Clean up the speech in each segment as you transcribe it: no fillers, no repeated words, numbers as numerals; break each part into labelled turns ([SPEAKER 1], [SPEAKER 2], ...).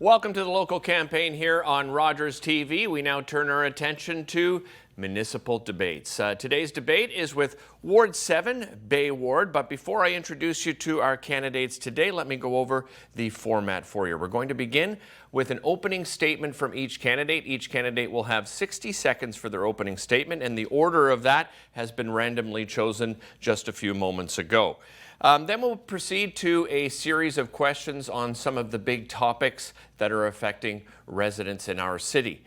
[SPEAKER 1] Welcome to the local campaign here on Rogers TV. We now turn our attention to municipal debates. Today's debate is with Ward 7, Bay Ward. But before I introduce you to our candidates today, let me go over the format for you. We're going to begin with an opening statement from each candidate. Each candidate will have 60 seconds for their opening statement, and the order of that has been randomly chosen just a few moments ago. Then we'll proceed to a series of questions on some of the big topics that are affecting residents in our city.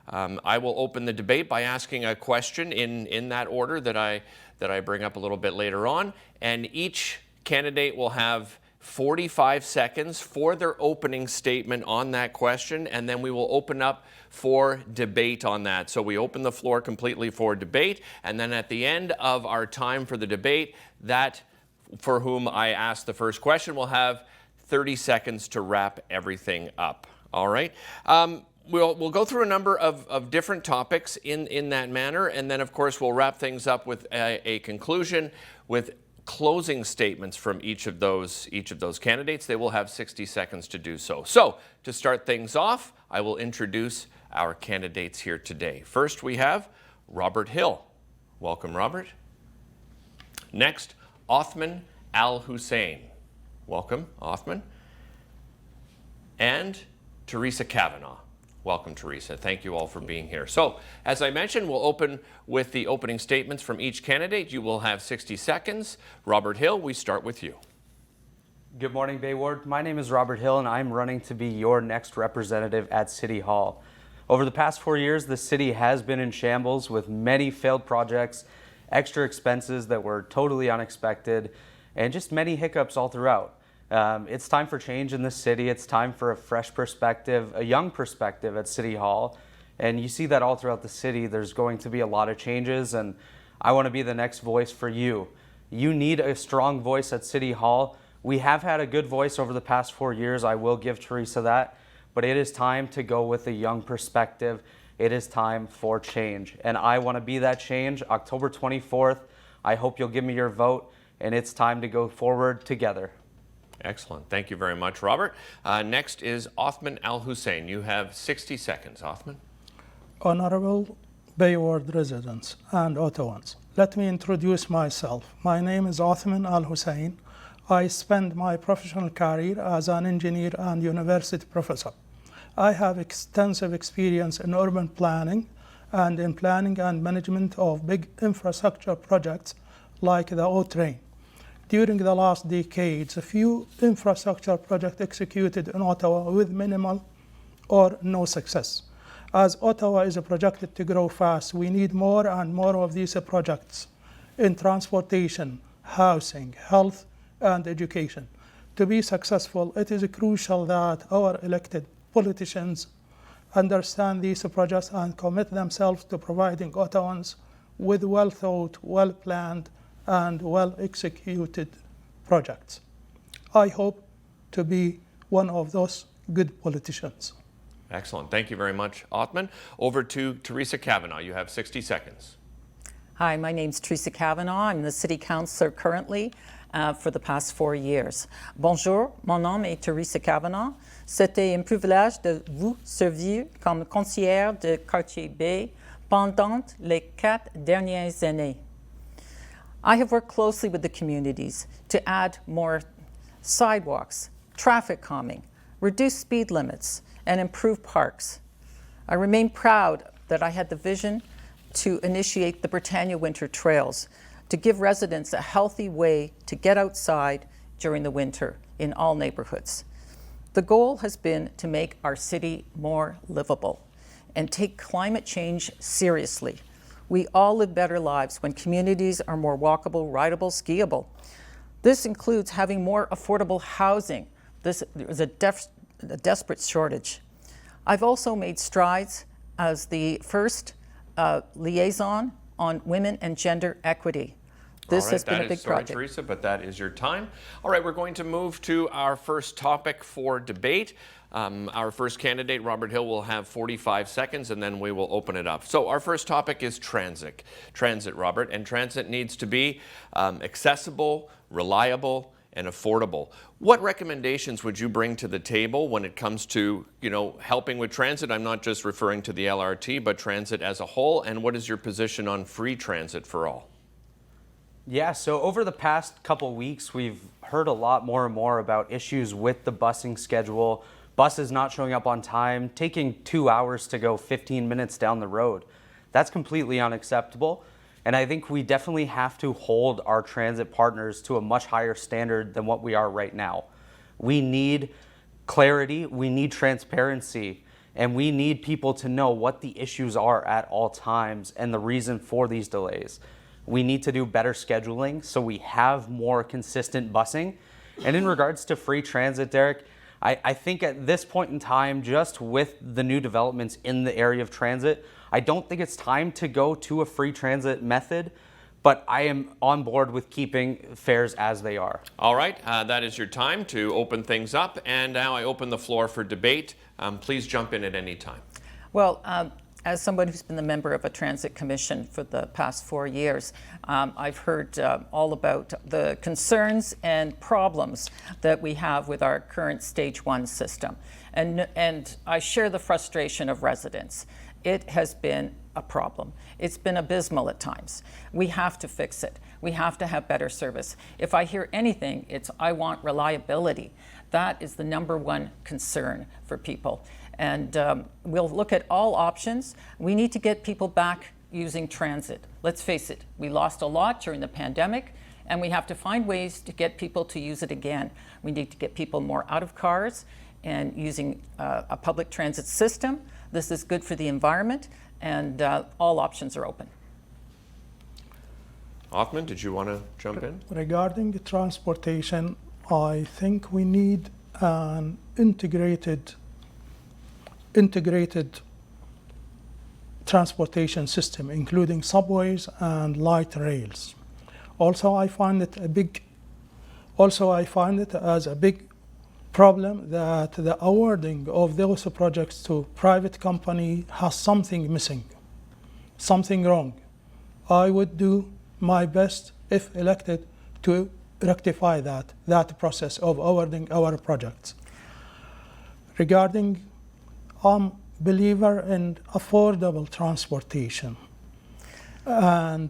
[SPEAKER 1] I will open the debate by asking a question in that order that I bring up a little bit later on, and each candidate will have 45 seconds for their opening statement on that question, and then we will open up for debate on that. So we open the floor completely for debate, and then at the end of our time for the debate, that for whom I ask the first question will have 30 seconds to wrap everything up. All right. We'll go through a number of different topics in that manner, and then of course we'll wrap things up with a conclusion with closing statements from each of those candidates. They will have 60 seconds to do so. So to start things off, I will introduce our candidates here today. First we have Robert Hill. Welcome, Robert. Next, Othman Alhusain. Welcome, Othman. And Theresa Kavanagh. Welcome, Theresa. Thank you all for being here. So, as I mentioned, we'll open with the opening statements from each candidate. You will have 60 seconds. Robert Hill, we start with you.
[SPEAKER 2] Good morning, Bay Ward. My name is Robert Hill, and I'm running to be your next representative at City Hall. Over the past 4 years, the city has been in shambles with many failed projects, extra expenses that were totally unexpected, and just many hiccups all throughout. It's time for change in the city. It's time for a fresh perspective, a young perspective at City Hall. And you see that all throughout the city. There's going to be a lot of changes, and I want to be the next voice for you. You need a strong voice at City Hall. We have had a good voice over the past 4 years. I will give Theresa that. But it is time to go with a young perspective. It is time for change. And I want to be that change. October 24th, I hope you'll give me your vote. And it's time to go forward together.
[SPEAKER 1] Excellent. Thank you very much, Robert. Next is Othman Alhusain. You have 60 seconds. Othman.
[SPEAKER 3] Honorable Bay Ward residents and Ottawans, let me introduce myself. My name is Othman Alhusain. I spent my professional career as an engineer and university professor. I have extensive experience in urban planning and in planning and management of big infrastructure projects like the O-Train. During the last decades, a few infrastructure projects executed in Ottawa with minimal or no success. As Ottawa is projected to grow fast, we need more and more of these projects in transportation, housing, health, and education. To be successful, it is crucial that our elected politicians understand these projects and commit themselves to providing Ottawans with well-thought, well-planned, and well-executed projects. I hope to be one of those good politicians.
[SPEAKER 1] Excellent. Thank you very much, Othman. Over to Theresa Kavanagh. You have 60 seconds.
[SPEAKER 4] Hi, my name's Theresa Kavanagh. I'm the City Councillor currently for the past 4 years. Bonjour, mon nom est Theresa Kavanagh. C'était un privilège de vous servir comme conseillère de quartier Bay pendant les 4 dernières années. I have worked closely with the communities to add more sidewalks, traffic calming, reduce speed limits, and improve parks. I remain proud that I had the vision to initiate the Britannia Winter Trails to give residents a healthy way to get outside during the winter in all neighborhoods. The goal has been to make our city more livable and take climate change seriously. We all live better lives when communities are more walkable, rideable, skiable. This includes having more affordable housing. There is a desperate shortage. I've also made strides as the first liaison on women and gender equity. This has been a big project.
[SPEAKER 1] Sorry, Theresa, but that is your time. All right, we're going to move to our first topic for debate. Our first candidate, Robert Hill, will have 45 seconds, and then we will open it up. So our first topic is transit. Transit, Robert, and transit needs to be accessible, reliable, and affordable. What recommendations would you bring to the table when it comes to, helping with transit? I'm not just referring to the LRT, but transit as a whole. And what is your position on free transit for all?
[SPEAKER 2] Yeah, so over the past couple weeks, we've heard a lot more and more about issues with the busing schedule, buses not showing up on time, taking 2 hours to go 15 minutes down the road. That's completely unacceptable. And I think we definitely have to hold our transit partners to a much higher standard than what we are right now. We need clarity, we need transparency, and we need people to know what the issues are at all times and the reason for these delays. We need to do better scheduling so we have more consistent busing. And in regards to free transit, Derick, I think at this point in time, just with the new developments in the area of transit, I don't think it's time to go to a free transit method, but I am on board with keeping fares as they are.
[SPEAKER 1] All right, that is your time to open things up. And now I open the floor for debate. Please jump in at any time.
[SPEAKER 4] Well, as someone who's been the member of a transit commission for the past 4 years, I've heard all about the concerns and problems that we have with our current Stage 1 system. And I share the frustration of residents. It has been a problem. It's been abysmal at times. We have to fix it. We have to have better service. If I hear anything, it's I want reliability. That is the #1 concern for people. And we'll look at all options. We need to get people back using transit. Let's face it, we lost a lot during the pandemic, and we have to find ways to get people to use it again. We need to get people more out of cars and using a public transit system. This is good for the environment, and all options are open.
[SPEAKER 1] Othman, did you want to jump in?
[SPEAKER 3] Regarding the transportation, I think we need an integrated transportation system, including subways and light rails. Also, I find it as a big problem that the awarding of those projects to private company has something missing, something wrong. I would do my best, if elected, to rectify that process of awarding our projects. Regarding I'm a believer in affordable transportation and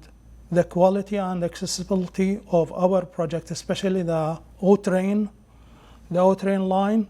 [SPEAKER 3] the quality and accessibility of our project, especially the O-Train line,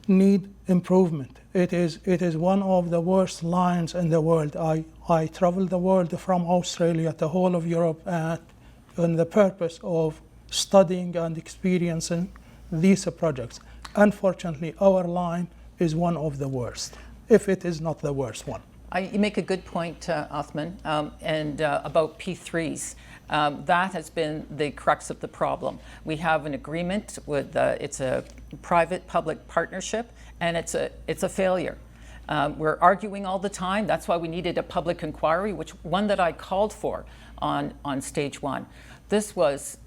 [SPEAKER 3] need improvement. It is one of the worst lines in the world. I traveled the world from Australia to the whole of Europe on the purpose of studying and experiencing these projects. Unfortunately, our line is one of the worst, if it is not the worst one.
[SPEAKER 4] You make a good point, Othman, and about P3s. That has been the crux of the problem. We have an agreement with, it's a private-public partnership, and it's a failure. We're arguing all the time. That's why we needed a public inquiry, one that I called for on Stage 1. This was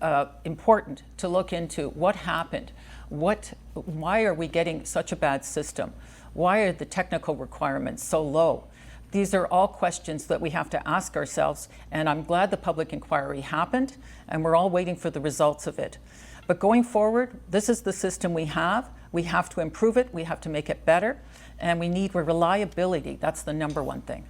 [SPEAKER 4] important to look into what happened. Why are we getting such a bad system? Why are the technical requirements so low? These are all questions that we have to ask ourselves, and I'm glad the public inquiry happened, and we're all waiting for the results of it. But going forward, this is the system we have. We have to improve it, we have to make it better, and we need reliability. That's the #1 thing.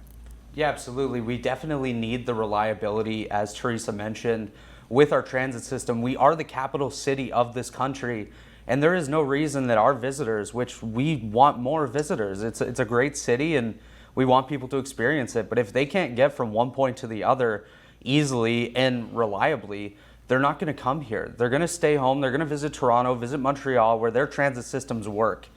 [SPEAKER 2] Yeah, absolutely. We definitely need the reliability, as Theresa mentioned. With our transit system, we are the capital city of this country, and there is no reason that our visitors, which we want more visitors, it's a great city and we want people to experience it, but if they can't get from one point to the other easily and reliably, they're not going to come here. They're going to stay home, they're going to visit Toronto, visit Montreal, where their transit systems work.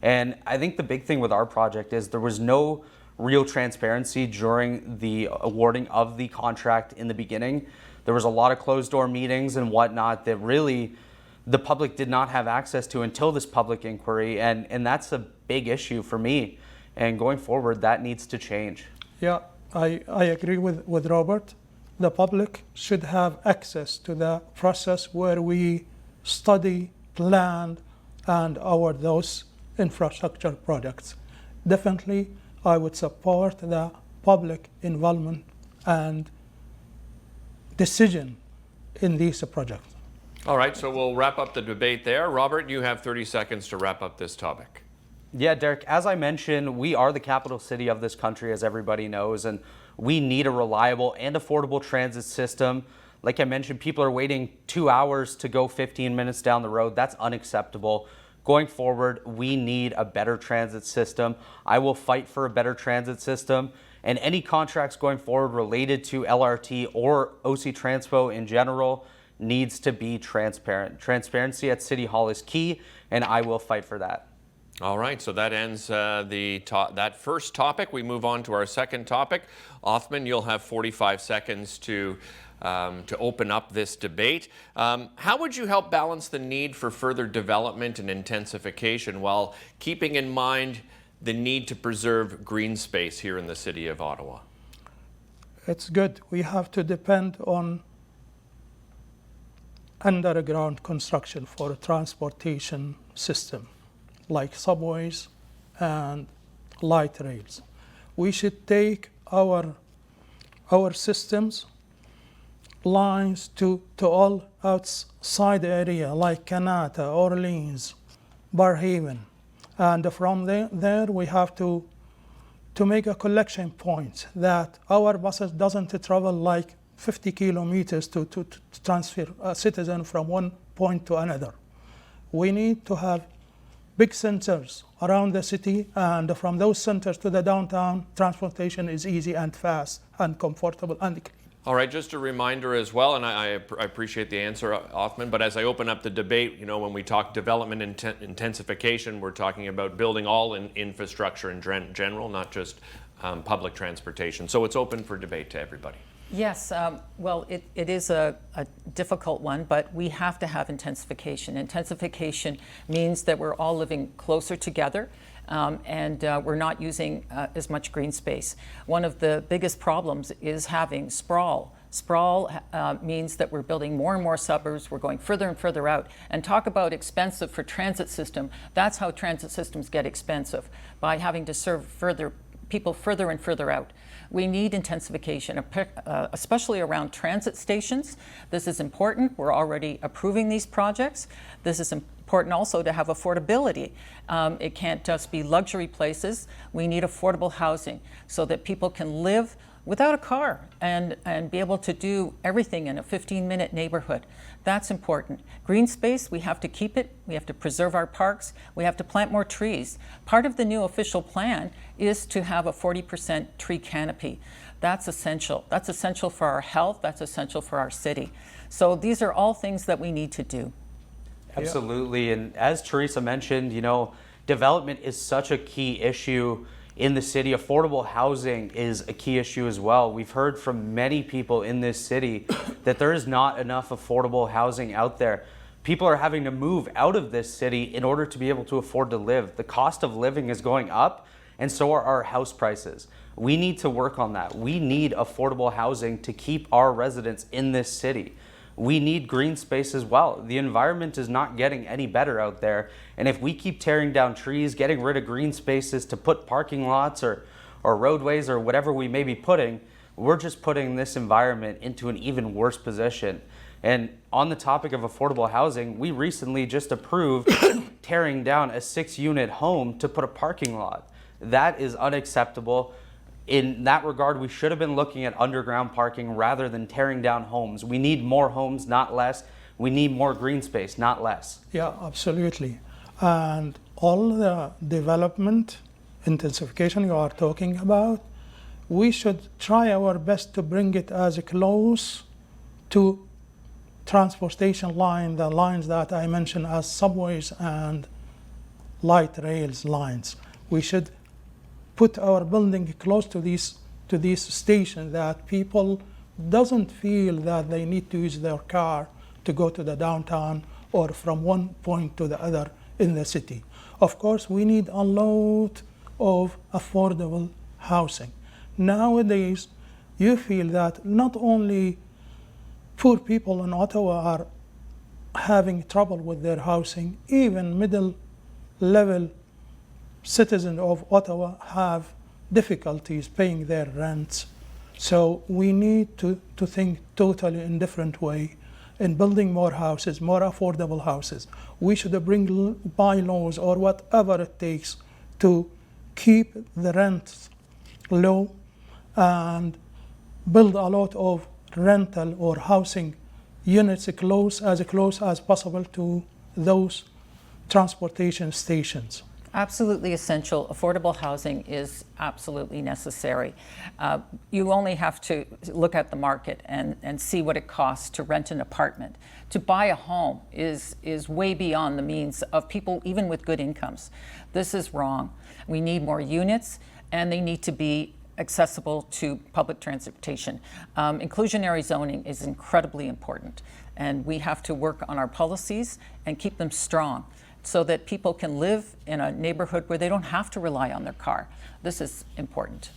[SPEAKER 2] And I think the big thing with our project is there was no real transparency during the awarding of the contract in the beginning. There was a lot of closed door meetings and whatnot that really the public did not have access to until this public inquiry, and that's a big issue for me. And going forward, that needs to change.
[SPEAKER 3] Yeah, I agree with Robert. The public should have access to the process where we study, plan, and award those infrastructure projects. Definitely, I would support the public involvement and decision in these projects.
[SPEAKER 1] All right, so we'll wrap up the debate there. Robert, you have 30 seconds to wrap up this topic.
[SPEAKER 2] Yeah, Derek, as I mentioned, we are the capital city of this country, as everybody knows, and we need a reliable and affordable transit system. Like I mentioned, people are waiting 2 hours to go 15 minutes down the road. That's unacceptable. Going forward, we need a better transit system. I will fight for a better transit system, and any contracts going forward related to LRT or OC Transpo in general needs to be transparent. Transparency at City Hall is key, and I will fight for that.
[SPEAKER 1] All right, so that ends that first topic. We move on to our second topic. Othman, you'll have 45 seconds to open up this debate. How would you help balance the need for further development and intensification while keeping in mind the need to preserve green space here in the city of Ottawa?
[SPEAKER 3] It's good. We have to depend on underground construction for a transportation system, like subways and light rails. We should take our systems, lines to all outside area like Kanata, Orleans, Barhaven. And from there we have to make a collection point that our buses doesn't travel like 50 kilometers to transfer a citizen from one point to another. We need to have big centers around the city, and from those centers to the downtown, transportation is easy and fast and comfortable and clean.
[SPEAKER 1] All right, just a reminder as well, and I appreciate the answer, Othman, but as I open up the debate, you know, when we talk development intensification, we're talking about building all infrastructure in general, not just public transportation. So it's open for debate to everybody.
[SPEAKER 4] Yes, well, it is a difficult one, but we have to have intensification. Intensification means that we're all living closer together, and we're not using as much green space. One of the biggest problems is having sprawl. Sprawl means that we're building more and more suburbs, we're going further and further out. And talk about expensive for transit system, that's how transit systems get expensive, by having to serve people further and further out. We need intensification, especially around transit stations. This is important. We're already approving these projects. This is important also to have affordability. It can't just be luxury places. We need affordable housing so that people can live without a car and be able to do everything in a 15-minute neighborhood. That's important. Green space, we have to keep it. We have to preserve our parks. We have to plant more trees. Part of the new official plan is to have a 40% tree canopy. That's essential. That's essential for our health. That's essential for our city. So these are all things that we need to do.
[SPEAKER 2] Absolutely. And as Theresa mentioned, you know, development is such a key issue in the city. Affordable housing is a key issue as well. We've heard from many people in this city that there is not enough affordable housing out there. People are having to move out of this city in order to be able to afford to live. The cost of living is going up, and so are our house prices. We need to work on that. We need affordable housing to keep our residents in this city. We need green space as well. The environment is not getting any better out there. And if we keep tearing down trees, getting rid of green spaces to put parking lots or roadways or whatever we may be putting, we're just putting this environment into an even worse position. And on the topic of affordable housing, we recently just approved tearing down a 6-unit home to put a parking lot. That is unacceptable. In that regard, we should have been looking at underground parking rather than tearing down homes. We need more homes, not less. We need more green space, not less.
[SPEAKER 3] Yeah, absolutely. And all the development, intensification you are talking about, we should try our best to bring it as close to transportation line, the lines that I mentioned as subways and light rails lines. We should put our building close to these stations that people doesn't feel that they need to use their car to go to the downtown or from one point to the other in the city. Of course, we need a lot of affordable housing. Nowadays, you feel that not only poor people in Ottawa are having trouble with their housing, even middle level citizens of Ottawa have difficulties paying their rents. So we need to think totally in different way. in building more houses, more affordable houses. We should bring bylaws or whatever it takes to keep the rents low and build a lot of rental or housing units as close as possible to those transportation stations.
[SPEAKER 4] Absolutely essential. Affordable housing is absolutely necessary. You only have to look at the market and see what it costs to rent an apartment. To buy a home is way beyond the means of people even with good incomes. This is wrong. We need more units, and they need to be accessible to public transportation. Inclusionary zoning is incredibly important, and we have to work on our policies and keep them strong, so that people can live in a neighborhood where they don't have to rely on their car. This is important.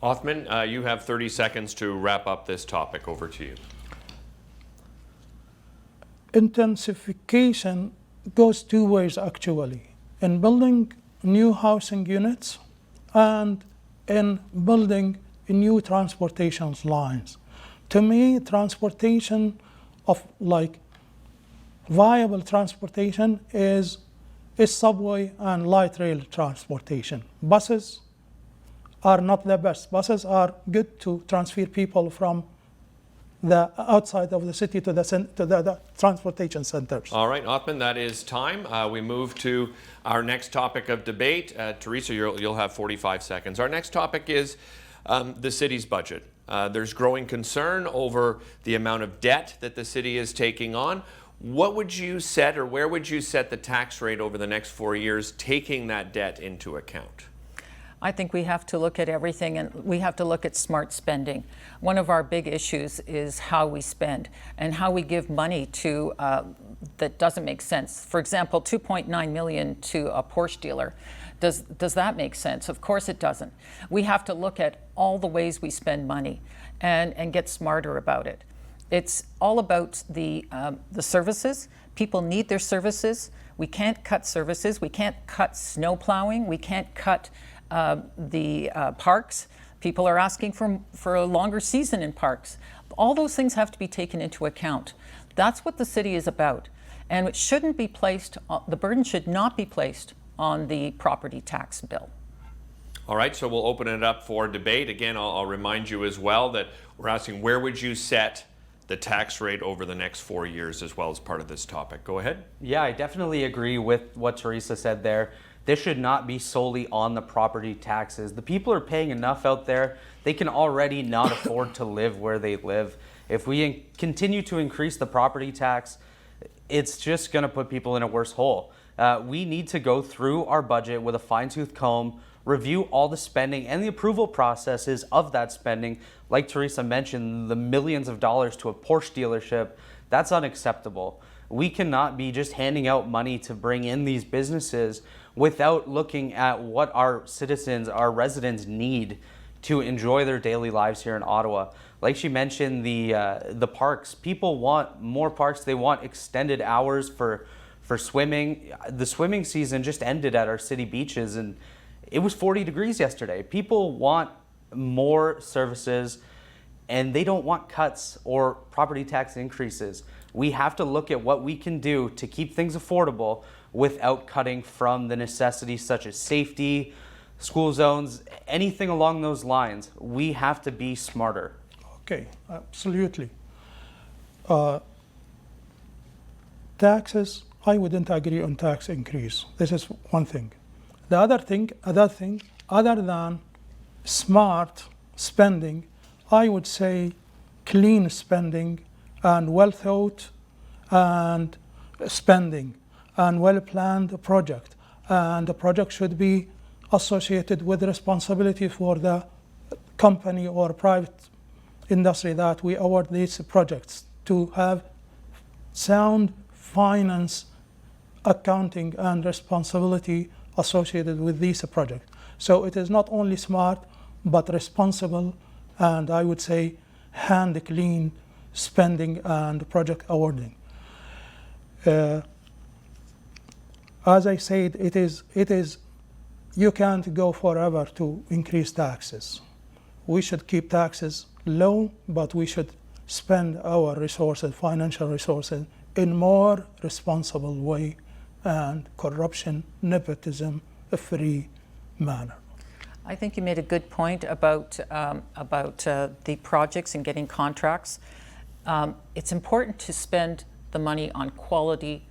[SPEAKER 1] Othman, you have 30 seconds to wrap up this topic. Over to you.
[SPEAKER 3] Intensification goes two ways actually, in building new housing units and in building new transportation lines. To me, transportation of viable transportation is subway and light rail transportation. Buses are not the best. Buses are good to transfer people from the outside of the city to the transportation centers.
[SPEAKER 1] All right, Othman, that is time. We move to our next topic of debate. Theresa, you'll have 45 seconds. Our next topic is the city's budget. There's growing concern over the amount of debt that the city is taking on. What would you set, or where would you set the tax rate over the next 4 years, taking that debt into account?
[SPEAKER 4] I think we have to look at everything, and we have to look at smart spending. One of our big issues is how we spend and how we give money to that doesn't make sense. For example, $2.9 million to a Porsche dealer. Does that make sense? Of course it doesn't. We have to look at all the ways we spend money and get smarter about it. It's all about the services. People need their services. We can't cut services. We can't cut snow plowing. We can't cut the parks. People are asking for a longer season in parks. All those things have to be taken into account. That's what the city is about. And it shouldn't be placed, the burden should not be placed on the property tax bill.
[SPEAKER 1] All right, so we'll open it up for debate. Again, I'll remind you as well that we're asking, where would you set the tax rate over the next 4 years as well as part of this topic? Go ahead.
[SPEAKER 2] Yeah, I definitely agree with what Theresa said there. This should not be solely on the property taxes. The people are paying enough out there. They can already not afford to live where they live. If we continue to increase the property tax, it's just going to put people in a worse hole. We need to go through our budget with a fine-tooth comb, review all the spending and the approval processes of that spending. Like Theresa mentioned, the millions of dollars to a Porsche dealership, that's unacceptable. We cannot be just handing out money to bring in these businesses without looking at what our citizens, our residents need to enjoy their daily lives here in Ottawa. Like she mentioned, the parks. People want more parks. They want extended hours for swimming. The swimming season just ended at our city beaches, and it was 40 degrees yesterday. People want more services, and they don't want cuts or property tax increases. We have to look at what we can do to keep things affordable without cutting from the necessities such as safety, school zones, anything along those lines. We have to be smarter.
[SPEAKER 3] Okay, absolutely. Taxes, I wouldn't agree on tax increase. This is one thing. The other thing, other than smart spending, I would say clean spending and well thought and spending and well-planned project. And the project should be associated with responsibility for the company or private industry that we award these projects to have sound finance, accounting, and responsibility associated with these projects. So it is not only smart, but responsible, and I would say hand clean spending and project awarding. As I said, it is you can't go forever to increase taxes. We should keep taxes low, but we should spend our resources, financial resources, in more responsible way and corruption, nepotism, free manner.
[SPEAKER 4] I think you made a good point about the projects and getting contracts. It's important to spend the money on quality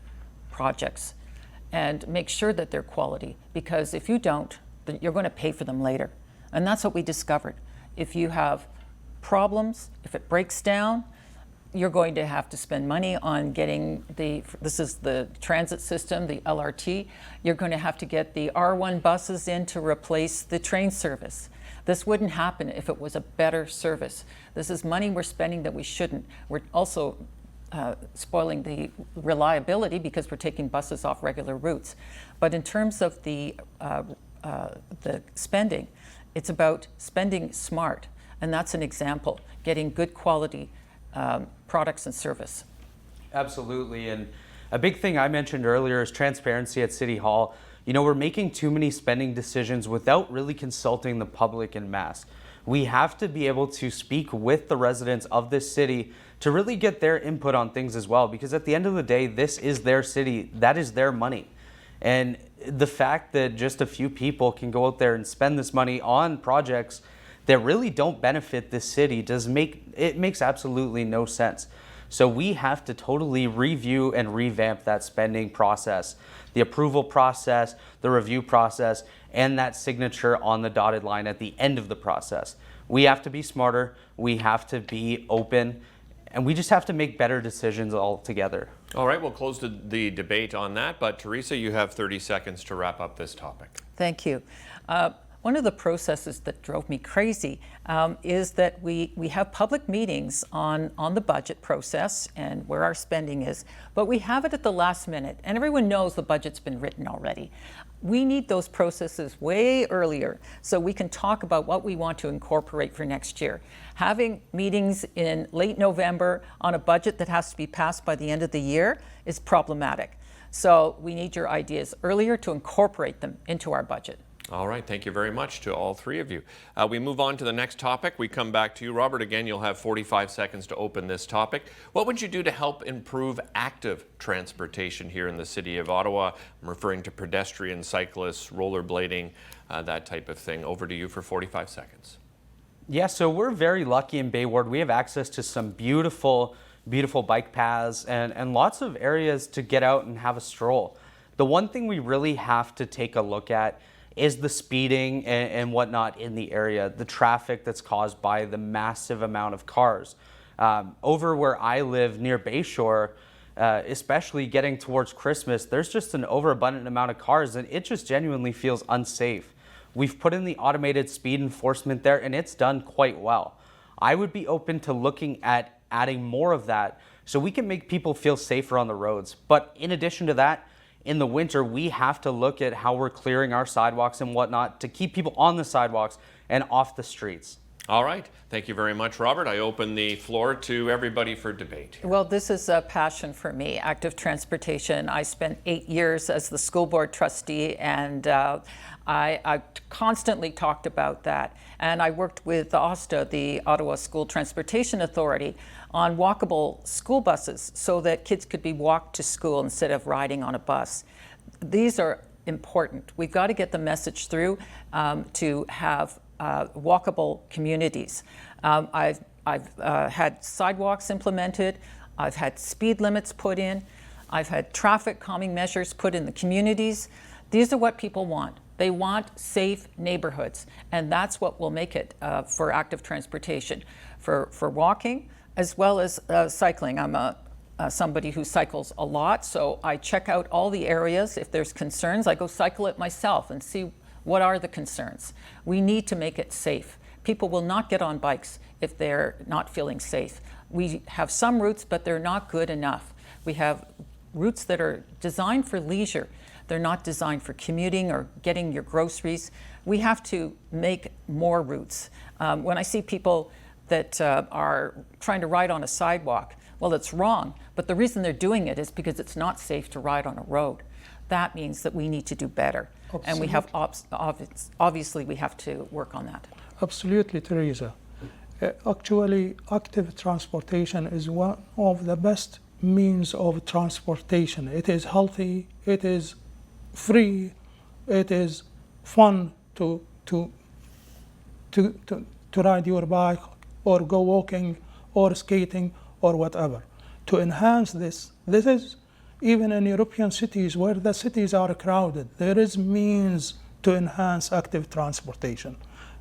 [SPEAKER 4] projects and make sure that they're quality, because if you don't, then you're going to pay for them later. And that's what we discovered. If you have problems, if it breaks down, you're going to have to spend money on getting this is the transit system, the LRT. You're going to have to get the R1 buses in to replace the train service. This wouldn't happen if it was a better service. This is money we're spending that we shouldn't. We're also spoiling the reliability because we're taking buses off regular routes. But in terms of the spending, it's about spending smart. And that's an example, getting good quality products and service.
[SPEAKER 2] Absolutely. And a big thing I mentioned earlier is transparency at City Hall. You know, we're making too many spending decisions without really consulting the public en masse. We have to be able to speak with the residents of this city to really get their input on things as well, because at the end of the day, this is their city, that is their money. And the fact that just a few people can go out there and spend this money on projects that really don't benefit this city makes absolutely no sense. So we have to totally review and revamp that spending process, the approval process, the review process, and that signature on the dotted line at the end of the process. We have to be smarter, we have to be open, and we just have to make better decisions altogether.
[SPEAKER 1] All right, we'll close the debate on that, but Theresa, you have 30 seconds to wrap up this topic.
[SPEAKER 4] Thank you. One of the processes that drove me crazy is that we have public meetings on the budget process and where our spending is, but we have it at the last minute, and everyone knows the budget's been written already. We need those processes way earlier so we can talk about what we want to incorporate for next year. Having meetings in late November on a budget that has to be passed by the end of the year is problematic. So we need your ideas earlier to incorporate them into our budget.
[SPEAKER 1] All right, thank you very much to all three of you. We move on to the next topic. We come back to you, Robert. Again, you'll have 45 seconds to open this topic. What would you do to help improve active transportation here in the city of Ottawa? I'm referring to pedestrians, cyclists, rollerblading, that type of thing. Over to you for 45 seconds.
[SPEAKER 2] Yeah, so we're very lucky in Bay Ward. We have access to some beautiful bike paths and lots of areas to get out and have a stroll. The one thing we really have to take a look at is the speeding and whatnot in the area, the traffic that's caused by the massive amount of cars. Over where I live near Bayshore, especially getting towards Christmas, there's just an overabundant amount of cars and it just genuinely feels unsafe. We've put in the automated speed enforcement there and it's done quite well. I would be open to looking at adding more of that so we can make people feel safer on the roads. But in addition to that, in the winter, we have to look at how we're clearing our sidewalks and whatnot to keep people on the sidewalks and off the streets.
[SPEAKER 1] All right. Thank you very much, Robert. I open the floor to everybody for debate.
[SPEAKER 4] Well, this is a passion for me, active transportation. I spent 8 years as the school board trustee, and I constantly talked about that. And I worked with OSTA, the Ottawa School Transportation Authority, on walkable school buses so that kids could be walked to school instead of riding on a bus. These are important. We've got to get the message through to have walkable communities. I've had sidewalks implemented. I've had speed limits put in. I've had traffic calming measures put in the communities. These are what people want. They want safe neighborhoods, and that's what will make it for active transportation, for walking as well as cycling. I'm somebody who cycles a lot, so I check out all the areas. If there's concerns, I go cycle it myself and see what are the concerns. We need to make it safe. People will not get on bikes if they're not feeling safe. We have some routes, but they're not good enough. We have routes that are designed for leisure. They're not designed for commuting or getting your groceries. We have to make more routes. When I see people that are trying to ride on a sidewalk, well, it's wrong, but the reason they're doing it is because it's not safe to ride on a road. That means that we need to do better. Absolutely. And we have, obviously, we have to work on that.
[SPEAKER 3] Absolutely, Theresa. Actually, active transportation is one of the best means of transportation. It is healthy, it is free, it is fun to ride your bike or go walking or skating or whatever. To enhance this is even in European cities where the cities are crowded, there is means to enhance active transportation.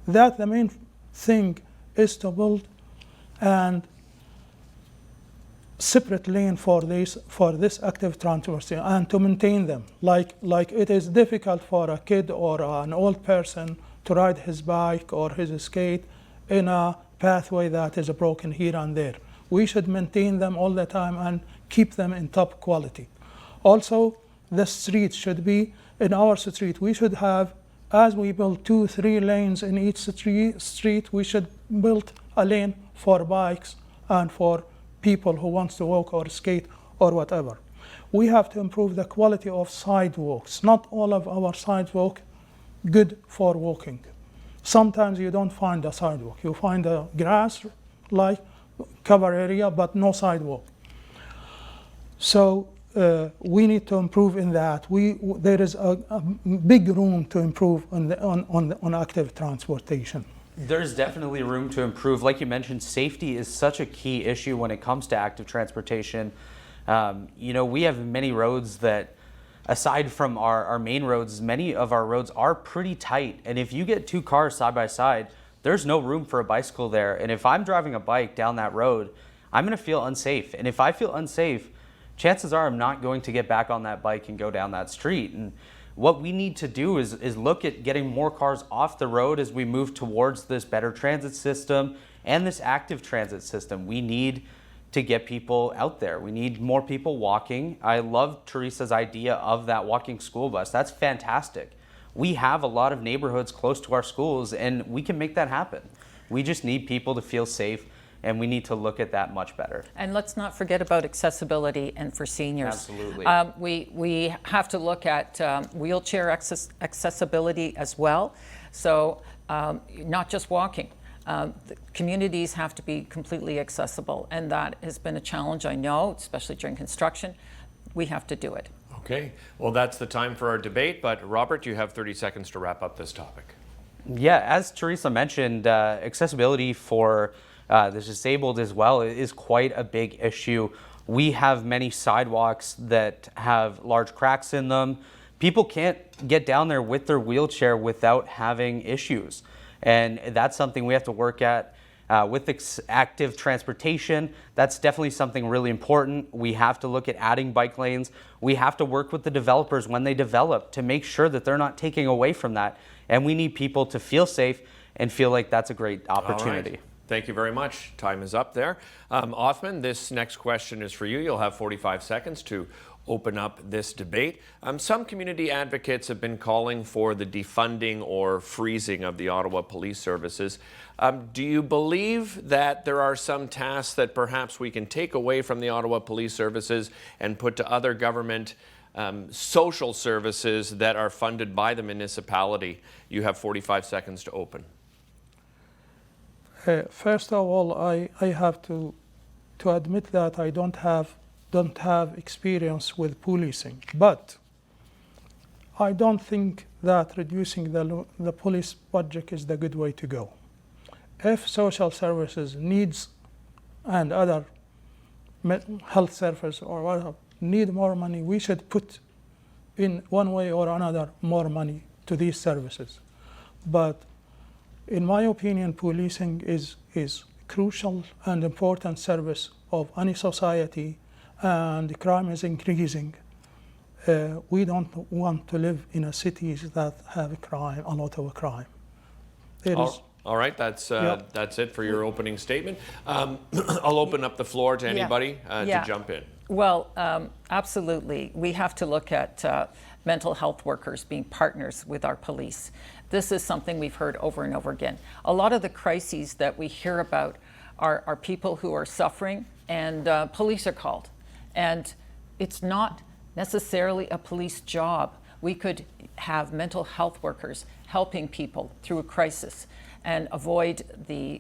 [SPEAKER 3] That the main thing is to build and separate lane for this active transportation and to maintain them. Like it is difficult for a kid or an old person to ride his bike or his skate in a pathway that is broken here and there. We should maintain them all the time and keep them in top quality. Also, the street should be, in our street, we should have, as we build 2-3 lanes in each street, we should build a lane for bikes and for people who wants to walk or skate or whatever. We have to improve the quality of sidewalks. Not all of our sidewalks good for walking. Sometimes you don't find a sidewalk. You find a grass like cover area, but no sidewalk. So we need to improve in that. There is a big room to improve on active transportation.
[SPEAKER 2] There's definitely room to improve. Like you mentioned, safety is such a key issue when it comes to active transportation. We have many roads that, aside from our main roads, many of our roads are pretty tight. And if you get 2 cars side by side, there's no room for a bicycle there. And if I'm driving a bike down that road, I'm going to feel unsafe. And if I feel unsafe, chances are I'm not going to get back on that bike and go down that street. And what we need to do is look at getting more cars off the road as we move towards this better transit system and this active transit system. We need to get people out there. We need more people walking. I love Theresa's idea of that walking school bus. That's fantastic. We have a lot of neighborhoods close to our schools and we can make that happen. We just need people to feel safe, and we need to look at that much better.
[SPEAKER 4] And let's not forget about accessibility and for seniors.
[SPEAKER 2] Absolutely.
[SPEAKER 4] We have to look at wheelchair accessibility as well. So not just walking. The communities have to be completely accessible, and that has been a challenge, I know, especially during construction. We have to do it.
[SPEAKER 1] Okay, well, that's the time for our debate, but Robert, you have 30 seconds to wrap up this topic.
[SPEAKER 2] Yeah, as Theresa mentioned, accessibility for the disabled as well is quite a big issue. We have many sidewalks that have large cracks in them. People can't get down there with their wheelchair without having issues. And that's something we have to work at. With active transportation, that's definitely something really important. We have to look at adding bike lanes. We have to work with the developers when they develop to make sure that they're not taking away from that. And we need people to feel safe and feel like that's a great opportunity.
[SPEAKER 1] All right. Thank you very much. Time is up there. Othman, this next question is for you. You'll have 45 seconds to open up this debate. Some community advocates have been calling for the defunding or freezing of the Ottawa Police Services. Do you believe that there are some tasks that perhaps we can take away from the Ottawa Police Services and put to other government social services that are funded by the municipality? You have 45 seconds to open.
[SPEAKER 3] First of all, I have to admit that I don't have experience with policing, but I don't think that reducing the police budget is the good way to go. If social services needs and other health services or whatever need more money, we should put in one way or another more money to these services. But in my opinion, policing is crucial and important service of any society, and crime is increasing. We don't want to live in a cities that have crime, a lot of crime.
[SPEAKER 1] All right, that's it for your opening statement. I'll open up the floor to anybody to jump in.
[SPEAKER 4] Well, absolutely. We have to look at mental health workers being partners with our police. This is something we've heard over and over again. A lot of the crises that we hear about are people who are suffering, and police are called. And it's not necessarily a police job. We could have mental health workers helping people through a crisis. and avoid the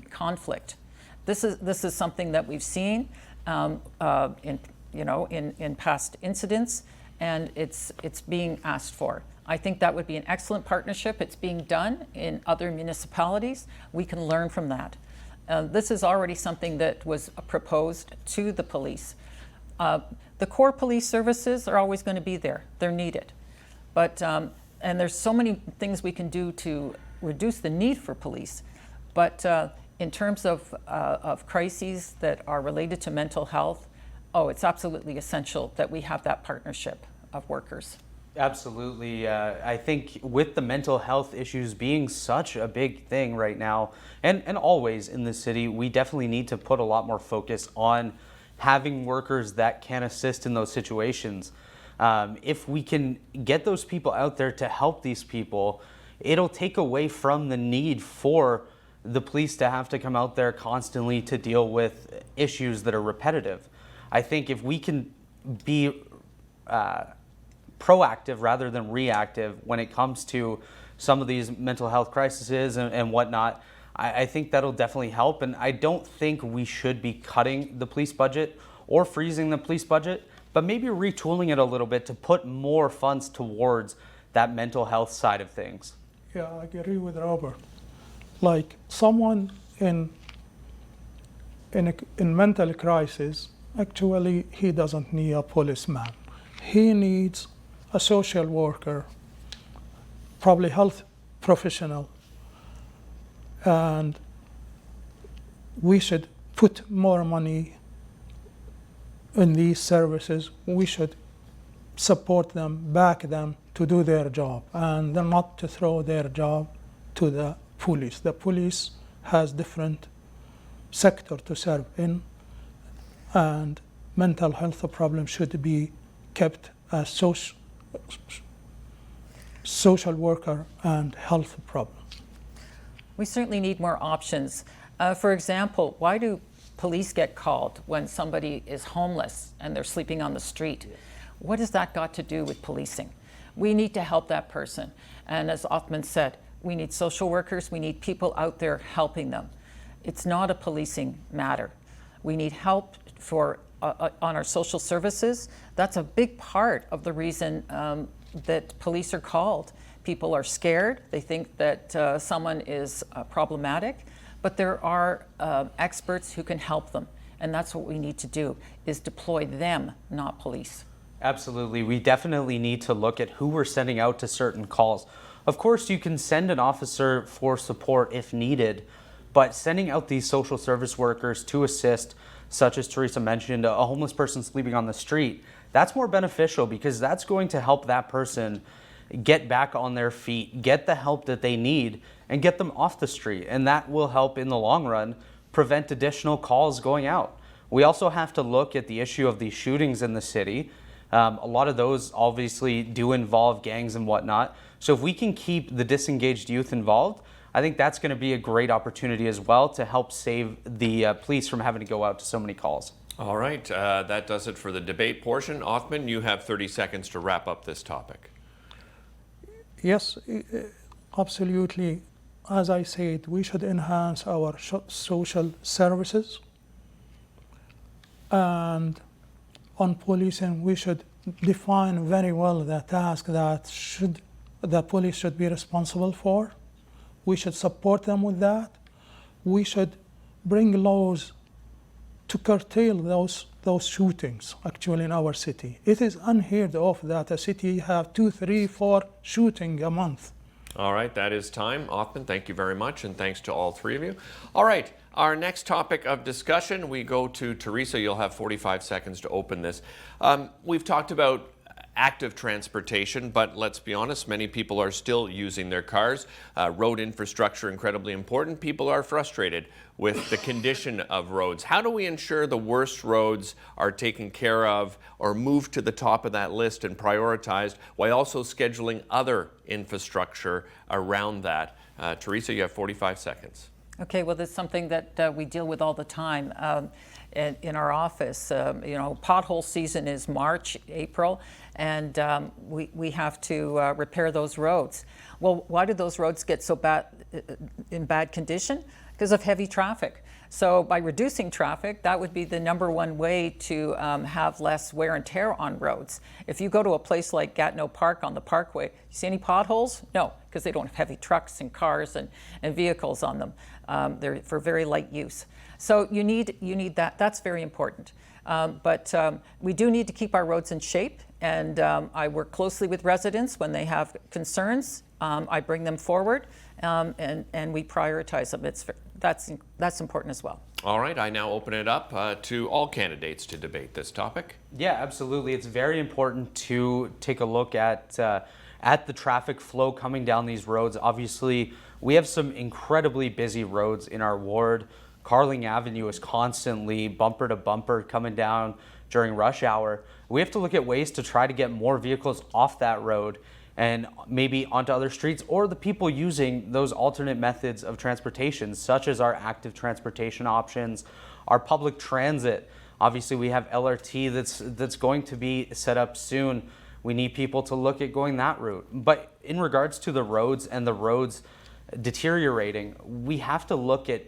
[SPEAKER 4] conflict. This is something that we've seen in past incidents, and it's being asked for. I think that would be an excellent partnership. It's being done in other municipalities. We can learn from that. This is already something that was proposed to the police. The core police services are always going to be there. They're needed. But, and there's so many things we can do to reduce the need for police. But in terms of crises that are related to mental health, it's absolutely essential that we have that partnership of workers.
[SPEAKER 2] Absolutely. I think with the mental health issues being such a big thing right now, and always in the city, we definitely need to put a lot more focus on having workers that can assist in those situations. If we can get those people out there to help these people, it'll take away from the need for the police to have to come out there constantly to deal with issues that are repetitive. I think if we can be proactive rather than reactive when it comes to some of these mental health crises and whatnot, I think that'll definitely help. And I don't think we should be cutting the police budget or freezing the police budget, but maybe retooling it a little bit to put more funds towards that mental health side of things.
[SPEAKER 3] Yeah, I agree with Robert. Like someone in mental crisis, actually he doesn't need a policeman. He needs a social worker, probably health professional, and we should put more money in these services. We should support them, back them to do their job, and then not to throw their job to the police. The police has different sector to serve in, and mental health problems should be kept as social worker and health problem.
[SPEAKER 4] We certainly need more options. For example, why do police get called when somebody is homeless and they're sleeping on the street? What has that got to do with policing? We need to help that person. And as Othman said, we need social workers, we need people out there helping them. It's not a policing matter. We need help for on our social services. That's a big part of the reason that police are called. People are scared. They think that someone is problematic, but there are experts who can help them. And that's what we need to do, is deploy them, not police.
[SPEAKER 2] Absolutely. We definitely need to look at who we're sending out to certain calls. Of course, you can send an officer for support if needed, but sending out these social service workers to assist, such as Theresa mentioned, a homeless person sleeping on the street, that's more beneficial because that's going to help that person get back on their feet, get the help that they need, and get them off the street. And that will help in the long run prevent additional calls going out. We also have to look at the issue of these shootings in the city. A lot of those obviously do involve gangs and whatnot. So if we can keep the disengaged youth involved, I think that's going to be a great opportunity as well to help save the police from having to go out to so many calls.
[SPEAKER 1] All right, that does it for the debate portion. Othman, you have 30 seconds to wrap up this topic.
[SPEAKER 3] Yes, absolutely. As I said, we should enhance our social services, and on policing, we should define very well the task that the police should be responsible for. We should support them with that. We should bring laws to curtail those shootings actually in our city. It is unheard of that a city have 2, 3, 4 shootings a month.
[SPEAKER 1] All right, that is time. Othman, thank you very much, and thanks to all three of you. All right, our next topic of discussion, we go to Theresa. You'll have 45 seconds to open this. We've talked about active transportation, but let's be honest, many people are still using their cars. Road infrastructure, incredibly important. People are frustrated with the condition of roads. How do we ensure the worst roads are taken care of or moved to the top of that list and prioritized while also scheduling other infrastructure around that? Theresa, you have 45 seconds.
[SPEAKER 4] Okay, well, that's something that we deal with all the time in our office. Pothole season is March, April, and we have to repair those roads. Well, why do those roads get so bad in bad condition because of heavy traffic. So by reducing traffic, that would be the number one way to have less wear and tear on roads. If you go to a place like Gatineau Park on the Parkway, you see any potholes? No, because they don't have heavy trucks and cars and vehicles on them. They're for very light use. So you need that. That's very important. But we do need to keep our roads in shape, and I work closely with residents when they have concerns. I bring them forward, and we prioritize them. That's important as well.
[SPEAKER 1] All right, I now open it up to all candidates to debate this topic.
[SPEAKER 2] Yeah, absolutely. It's very important to take a look at the traffic flow coming down these roads. Obviously, we have some incredibly busy roads in our ward. Carling Avenue is constantly bumper to bumper coming down during rush hour. We have to look at ways to try to get more vehicles off that road and maybe onto other streets, or the people using those alternate methods of transportation, such as our active transportation options, our public transit. Obviously, we have LRT that's going to be set up soon. We need people to look at going that route. But in regards to the roads and the roads deteriorating, we have to look at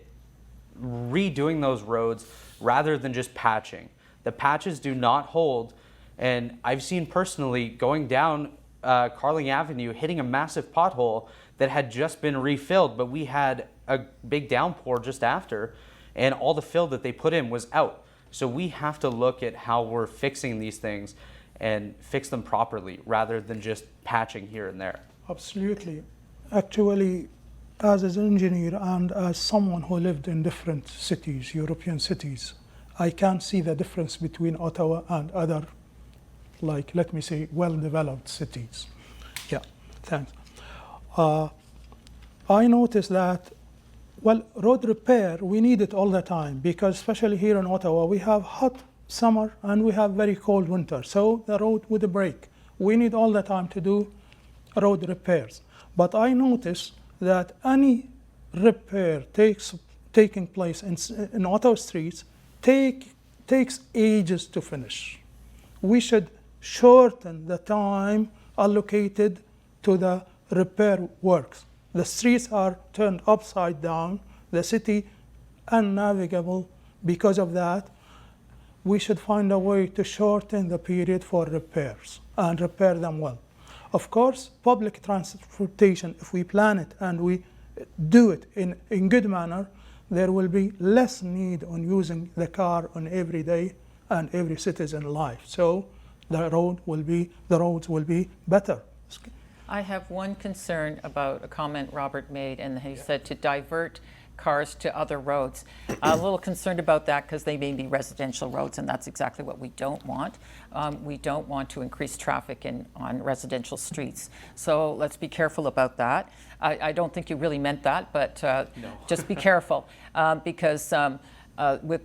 [SPEAKER 2] redoing those roads rather than just patching. The patches do not hold, and I've seen personally going down Carling Avenue, hitting a massive pothole that had just been refilled, but we had a big downpour just after, and all the fill that they put in was out. So we have to look at how we're fixing these things and fix them properly rather than just patching here and there.
[SPEAKER 3] Absolutely. Actually, as an engineer and as someone who lived in different cities, European cities, I can see the difference between Ottawa and other, like, let me say, well-developed cities. Yeah, thanks. I noticed that, well, road repair, we need it all the time because especially here in Ottawa, we have hot summer and we have very cold winter. So the road would break. We need all the time to do road repairs. But I noticed that any repair taking place in Ottawa streets takes ages to finish. We should shorten the time allocated to the repair works. The streets are turned upside down, the city unnavigable because of that. We should find a way to shorten the period for repairs and repair them well. Of course, public transportation, if we plan it and we do it in good manner, there will be less need on using the car on every day and every citizen life. So the roads will be better.
[SPEAKER 4] I have one concern about a comment Robert made, and he said to divert cars to other roads. A little concerned about that because they may be residential roads, and that's exactly what we don't want. We don't want to increase traffic on residential streets. So let's be careful about that. I don't think you really meant that, but no. Just be careful because we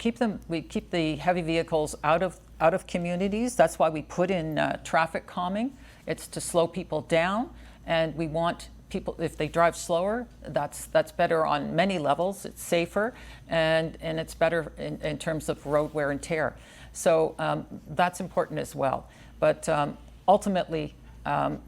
[SPEAKER 4] keep the heavy vehicles out of communities. That's why we put in traffic calming. It's to slow people down, and we want people, if they drive slower, that's better on many levels. It's safer, and it's better in terms of road wear and tear. So that's important as well. But ultimately,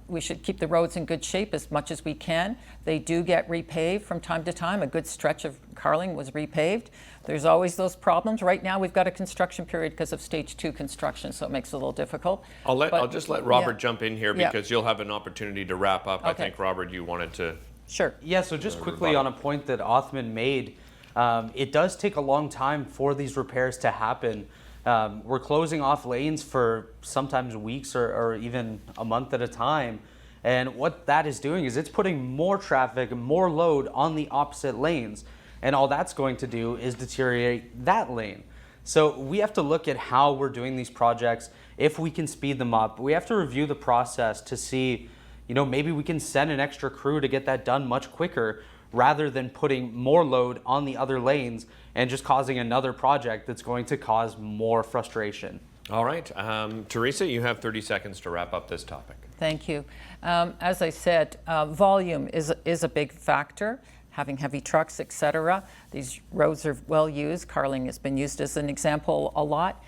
[SPEAKER 4] we should keep the roads in good shape as much as we can. They do get repaved from time to time. A good stretch of Carling was repaved. There's always those problems. Right now, we've got a construction period because of stage 2 construction, so it makes it a little difficult.
[SPEAKER 1] I'll just let Robert jump in here because you'll have an opportunity to wrap up. Okay. I think, Robert, you wanted to...
[SPEAKER 4] Sure.
[SPEAKER 2] Yeah, so just quickly on a point that Othman made, it does take a long time for these repairs to happen. We're closing off lanes for sometimes weeks or even a month at a time. And what that is doing is it's putting more traffic, more load on the opposite lanes. And all that's going to do is deteriorate that lane. So we have to look at how we're doing these projects, if we can speed them up. We have to review the process to see, maybe we can send an extra crew to get that done much quicker rather than putting more load on the other lanes and just causing another project that's going to cause more frustration.
[SPEAKER 1] All right. Theresa, you have 30 seconds to wrap up this topic.
[SPEAKER 4] Thank you. As I said, volume is a big factor. Having heavy trucks, etc. These roads are well used. Carling has been used as an example a lot.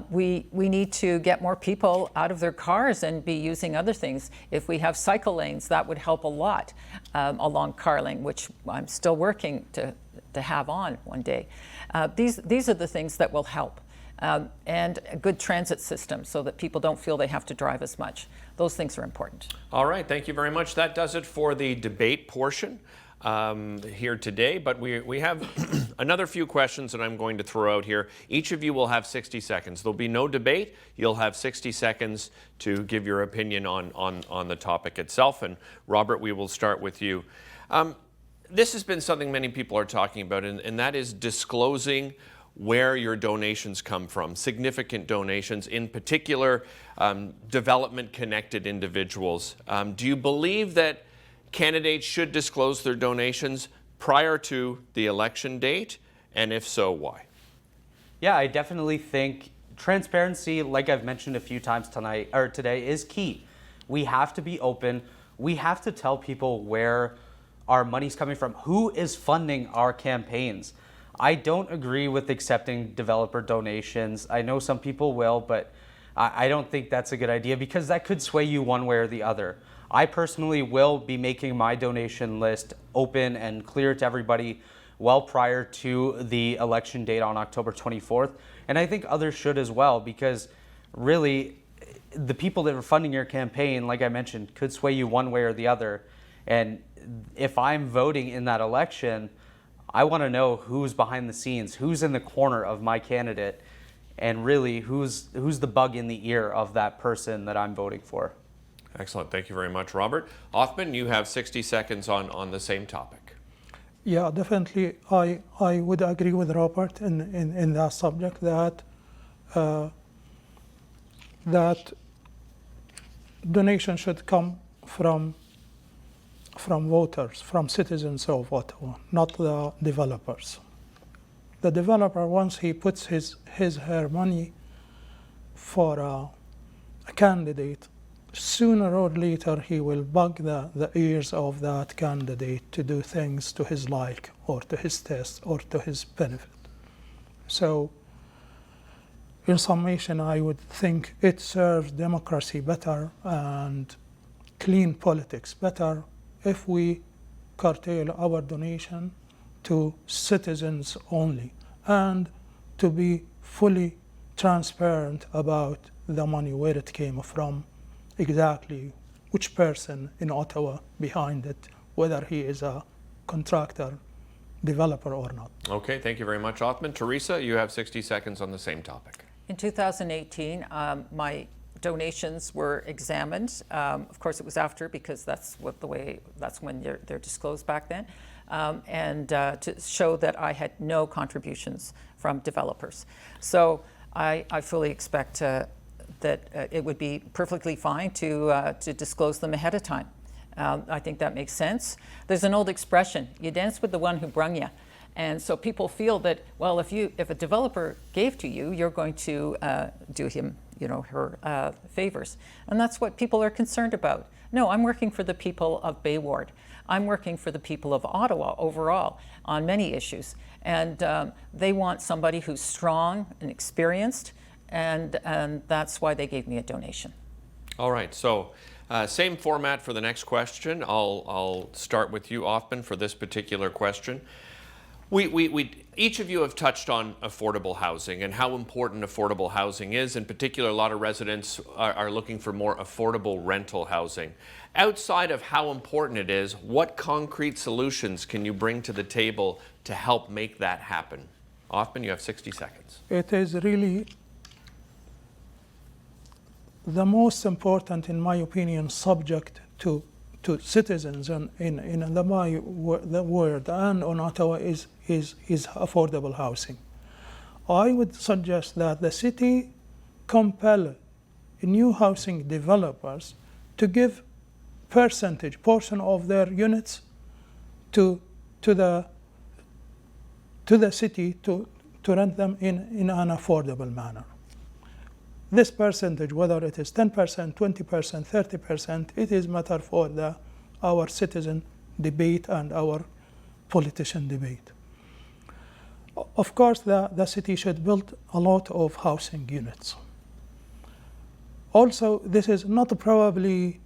[SPEAKER 4] We need to get more people out of their cars and be using other things. If we have cycle lanes, that would help a lot along Carling, which I'm still working to have on one day. These are the things that will help. And a good transit system so that people don't feel they have to drive as much. Those things are important.
[SPEAKER 1] All right, thank you very much. That does it for the debate portion here today, but we have another few questions that I'm going to throw out here. Each of you will have 60 seconds. There'll be no debate. You'll have 60 seconds to give your opinion on the topic itself. And Robert, we will start with you. This has been something many people are talking about, and that is disclosing where your donations come from, significant donations, in particular development-connected individuals. Do you believe that candidates should disclose their donations prior to the election date? And if so, why?
[SPEAKER 2] Yeah, I definitely think transparency, like I've mentioned a few times today, is key. We have to be open. We have to tell people where our money's coming from, who is funding our campaigns. I don't agree with accepting developer donations. I know some people will, but I don't think that's a good idea because that could sway you one way or the other. I personally will be making my donation list open and clear to everybody well prior to the election date on October 24th. And I think others should as well, because really the people that are funding your campaign, like I mentioned, could sway you one way or the other. And if I'm voting in that election, I want to know who's behind the scenes, who's in the corner of my candidate, and really who's the bug in the ear of that person that I'm voting for.
[SPEAKER 1] Excellent. Thank you very much, Robert. Othman, you have 60 seconds on the same topic.
[SPEAKER 3] Yeah, definitely. I would agree with Robert in that subject that that donation should come from voters, from citizens of Ottawa, not the developers. The developer, once he puts her money for a candidate, sooner or later he will bug the ears of that candidate to do things to his like or to his taste or to his benefit. So in summation, I would think it serves democracy better and clean politics better if we curtail our donation to citizens only and to be fully transparent about the money, where it came from, exactly which person in Ottawa behind it, whether he is a contractor, developer or not.
[SPEAKER 1] Okay, thank you very much, Othman. Theresa, you have 60 seconds on the same topic.
[SPEAKER 4] In 2018, my donations were examined. Of course, it was after, because that's when they're disclosed back then, and to show that I had no contributions from developers. So I fully expect that it would be perfectly fine to disclose them ahead of time. I think that makes sense. There's an old expression: "You dance with the one who brung you." And so people feel that, well, if a developer gave to you, you're going to do him, her favors. And that's what people are concerned about. No, I'm working for the people of Bay Ward. I'm working for the people of Ottawa overall on many issues. And they want somebody who's strong and experienced, and that's why they gave me a donation.
[SPEAKER 1] All right, so same format for the next question. I'll start with you, Othman, for this particular question. Each of you have touched on affordable housing and how important affordable housing is. In particular, a lot of residents are looking for more affordable rental housing. Outside of how important it is, what concrete solutions can you bring to the table to help make that happen? Othman, you have 60 seconds.
[SPEAKER 3] It is really the most important, in my opinion, subject to citizens in the world and on Ottawa is affordable housing. I would suggest that the city compel new housing developers to give portion of their units to the city to rent them in an affordable manner. This percentage, whether it is 10%, 20%, 30%, it is matter for our citizen debate and our politician debate. Of course, the city should build a lot of housing units. Also, this is not probably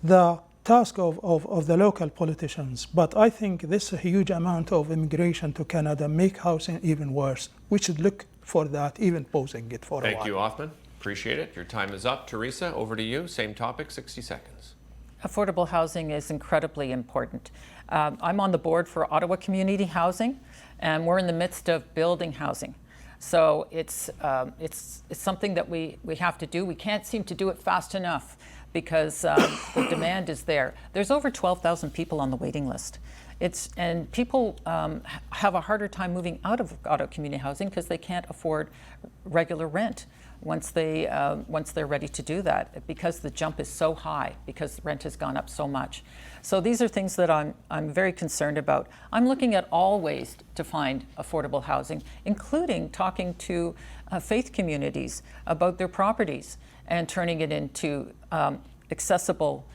[SPEAKER 3] the task of the local politicians, but I think this huge amount of immigration to Canada make housing even worse. We should look for that, even posing it for a while.
[SPEAKER 1] Thank you, Othman. Appreciate it. Your time is up. Theresa, over to you. Same topic, 60 seconds.
[SPEAKER 4] Affordable housing is incredibly important. I'm on the board for Ottawa Community Housing, and we're in the midst of building housing. So it's something that we have to do. We can't seem to do it fast enough because the demand is there. There's over 12,000 people on the waiting list. And people have a harder time moving out of Ottawa Community Housing because they can't afford regular rent once they're ready to do that, because the jump is so high, because rent has gone up so much. So these are things that I'm very concerned about. I'm looking at all ways to find affordable housing, including talking to faith communities about their properties and turning it into accessible,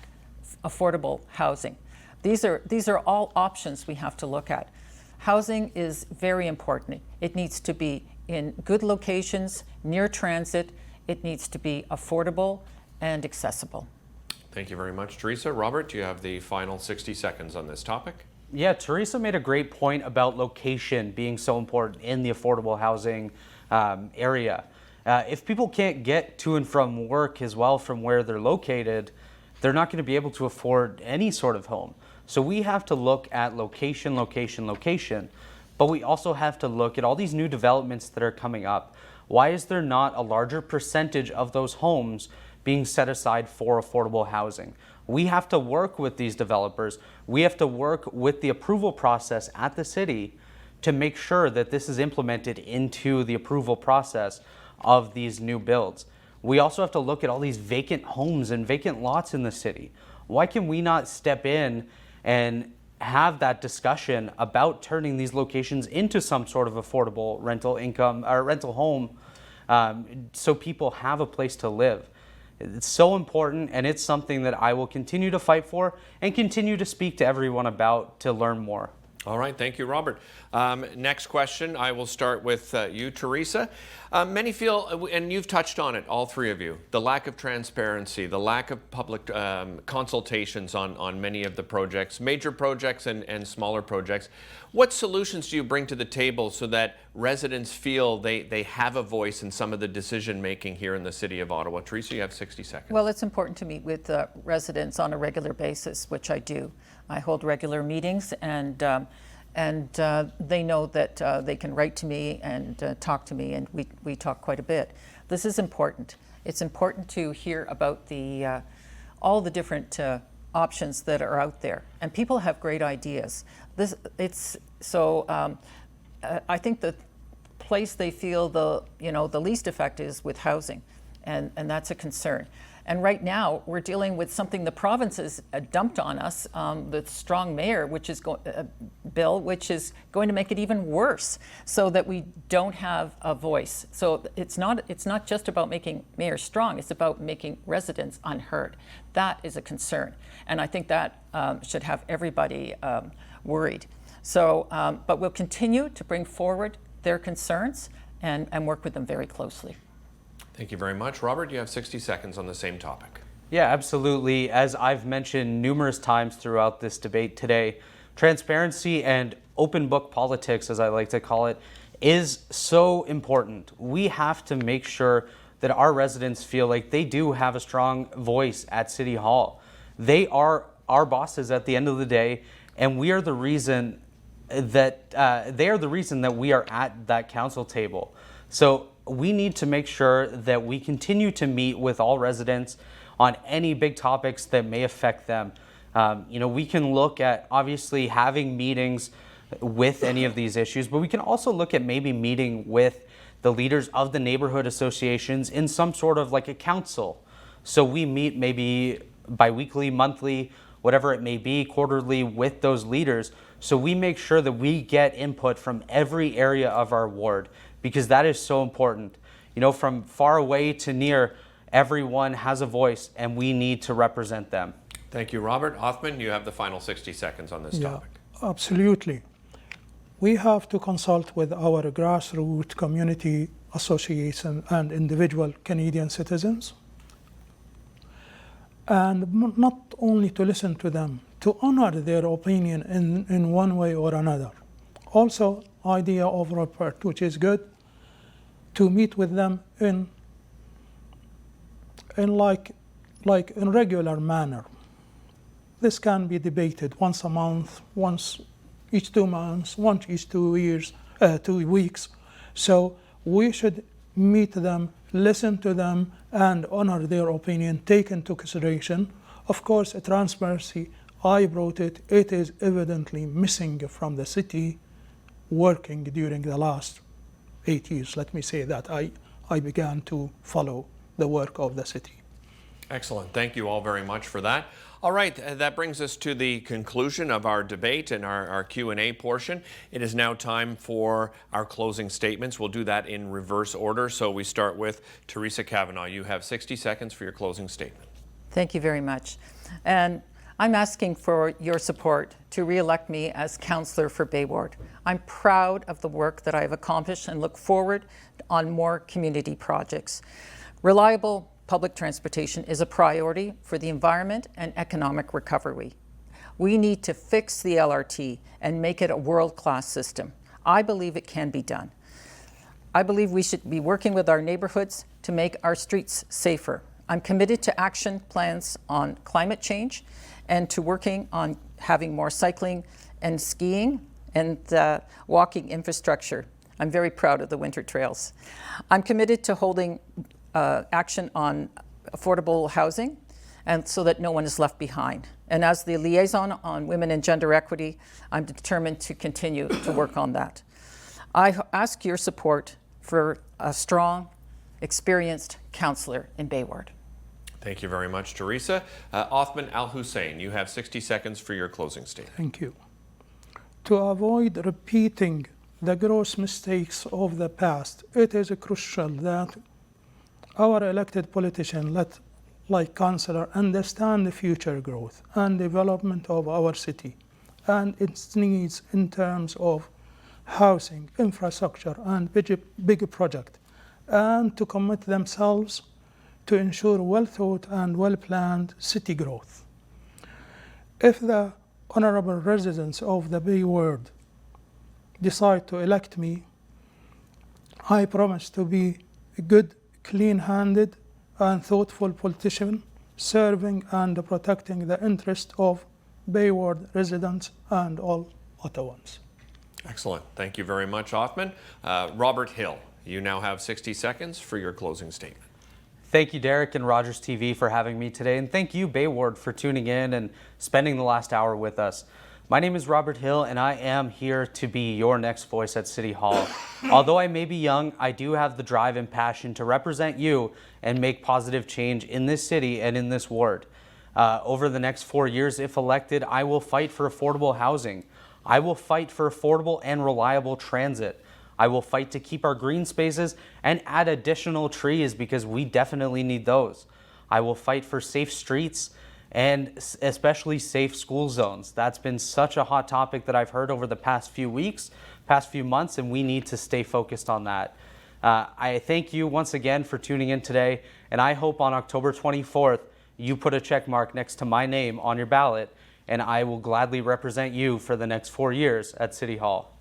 [SPEAKER 4] affordable housing. These are all options we have to look at. Housing is very important. It needs to be in good locations, near transit. It needs to be affordable and accessible.
[SPEAKER 1] Thank you very much, Theresa. Robert, do you have the final 60 seconds on this topic?
[SPEAKER 2] Yeah, Theresa made a great point about location being so important in the affordable housing area. If people can't get to and from work as well from where they're located, they're not going to be able to afford any sort of home. So we have to look at location, location, location, but we also have to look at all these new developments that are coming up. Why is there not a larger percentage of those homes being set aside for affordable housing? We have to work with these developers. We have to work with the approval process at the city to make sure that this is implemented into the approval process of these new builds. We also have to look at all these vacant homes and vacant lots in the city. Why can we not step in and have that discussion about turning these locations into some sort of affordable rental income or rental home so people have a place to live? It's so important, and it's something that I will continue to fight for and continue to speak to everyone about to learn more.
[SPEAKER 1] All right, thank you, Robert. Next question, I will start with you, Theresa. Many feel, and you've touched on it, all three of you, the lack of transparency, the lack of public consultations on many of the projects, major projects and smaller projects. What solutions do you bring to the table so that residents feel they have a voice in some of the decision making here in the city of Ottawa? Theresa, you have 60 seconds.
[SPEAKER 4] Well, it's important to meet with residents on a regular basis, which I do. I hold regular meetings, and they know that they can write to me and talk to me, and we talk quite a bit. This is important. It's important to hear about all the different options that are out there, and people have great ideas. I think the place they feel the least effect is with housing, and that's a concern. And right now, we're dealing with something the province has dumped on us, the strong mayor, bill, which is going to make it even worse, so that we don't have a voice. So it's not just about making mayors strong; it's about making residents unheard. That is a concern, and I think that should have everybody worried. So, but we'll continue to bring forward their concerns and work with them very closely.
[SPEAKER 1] Thank you very much. Robert, you have 60 seconds on the same topic.
[SPEAKER 2] Yeah, absolutely. As I've mentioned numerous times throughout this debate today, transparency and open book politics, as I like to call it, is so important. We have to make sure that our residents feel like they do have a strong voice at City Hall. They are our bosses at the end of the day, and we are the reason that they are the reason that we are at that council table. So we need to make sure that we continue to meet with all residents on any big topics that may affect them. We can look at obviously having meetings with any of these issues, but we can also look at maybe meeting with the leaders of the neighborhood associations in some sort of like a council. So we meet maybe bi-weekly, monthly, whatever it may be, quarterly with those leaders. So we make sure that we get input from every area of our ward, because that is so important. From far away to near, everyone has a voice, and we need to represent them.
[SPEAKER 1] Thank you, Robert. Othman, you have the final 60 seconds on this topic.
[SPEAKER 3] Absolutely. we have to consult with our grassroots community association and individual Canadian citizens. And not only to listen to them, to honor their opinion in one way or another. Also, idea of report, which is good, to meet with them in in regular manner. This can be debated once a month, once each 2 months, once each 2 years, 2 weeks. So we should meet them, listen to them, and honor their opinion, take into consideration. Of course, transparency, I brought it. It is evidently missing from the city working during the last 8 years. Let me say that I began to follow the work of the city.
[SPEAKER 1] Excellent. Thank you all very much for that. All right, that brings us to the conclusion of our debate and our Q&A portion. It is now time for our closing statements. We'll do that in reverse order. So we start with Theresa Kavanagh. You have 60 seconds for your closing statement.
[SPEAKER 4] Thank you very much. And I'm asking for your support to re-elect me as councillor for Bay Ward. I'm proud of the work that I've accomplished and look forward on more community projects. Reliable public transportation is a priority for the environment and economic recovery. We need to fix the LRT and make it a world-class system. I believe it can be done. I believe we should be working with our neighborhoods to make our streets safer. I'm committed to action plans on climate change and to working on having more cycling and skiing and walking infrastructure. I'm very proud of the winter trails. I'm committed to holding action on affordable housing and so that no one is left behind. And as the liaison on women and gender equity, I'm determined to continue to work on that. I ask your support for a strong, experienced councillor in Bay Ward.
[SPEAKER 1] Thank you very much, Theresa. Othman Alhusain, you have 60 seconds for your closing statement.
[SPEAKER 3] Thank you. To avoid repeating the gross mistakes of the past, it is crucial that our elected politicians, like councillor, understand the future growth and development of our city and its needs in terms of housing, infrastructure, and big project, and to commit themselves to ensure well-thought and well-planned city growth. If the honorable residents of the Bay Ward decide to elect me, I promise to be a good, clean-handed and thoughtful politician, serving and protecting the interest of Bay Ward residents and all Ottawans.
[SPEAKER 1] Excellent. Thank you very much, Othman. Robert Hill, you now have 60 seconds for your closing statement.
[SPEAKER 2] Thank you, Derick and Rogers TV, for having me today, and thank you, Bay Ward, for tuning in and spending the last hour with us. My name is Robert Hill, and I am here to be your next voice at City Hall. Although I may be young, I do have the drive and passion to represent you and make positive change in this city and in this ward. Over the next 4 years, if elected, I will fight for affordable housing. I will fight for affordable and reliable transit. I will fight to keep our green spaces and add additional trees because we definitely need those. I will fight for safe streets and especially safe school zones. That's been such a hot topic that I've heard over the past few weeks, past few months, and we need to stay focused on that. I thank you once again for tuning in today, and I hope on October 24th, you put a check mark next to my name on your ballot, and I will gladly represent you for the next 4 years at City Hall.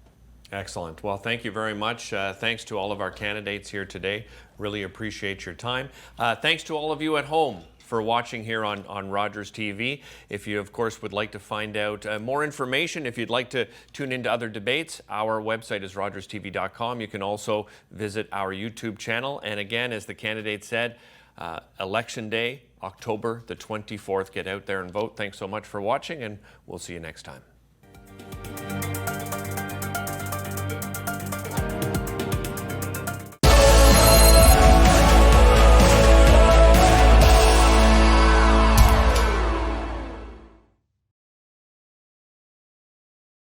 [SPEAKER 1] Excellent. Well, thank you very much. Thanks to all of our candidates here today. Really appreciate your time. Thanks to all of you at home for watching here on Rogers TV. If you, of course, would like to find out more information, if you'd like to tune into other debates, our website is rogerstv.com. You can also visit our YouTube channel. And again, as the candidate said, Election Day, October the 24th. Get out there and vote. Thanks so much for watching, and we'll see you next time.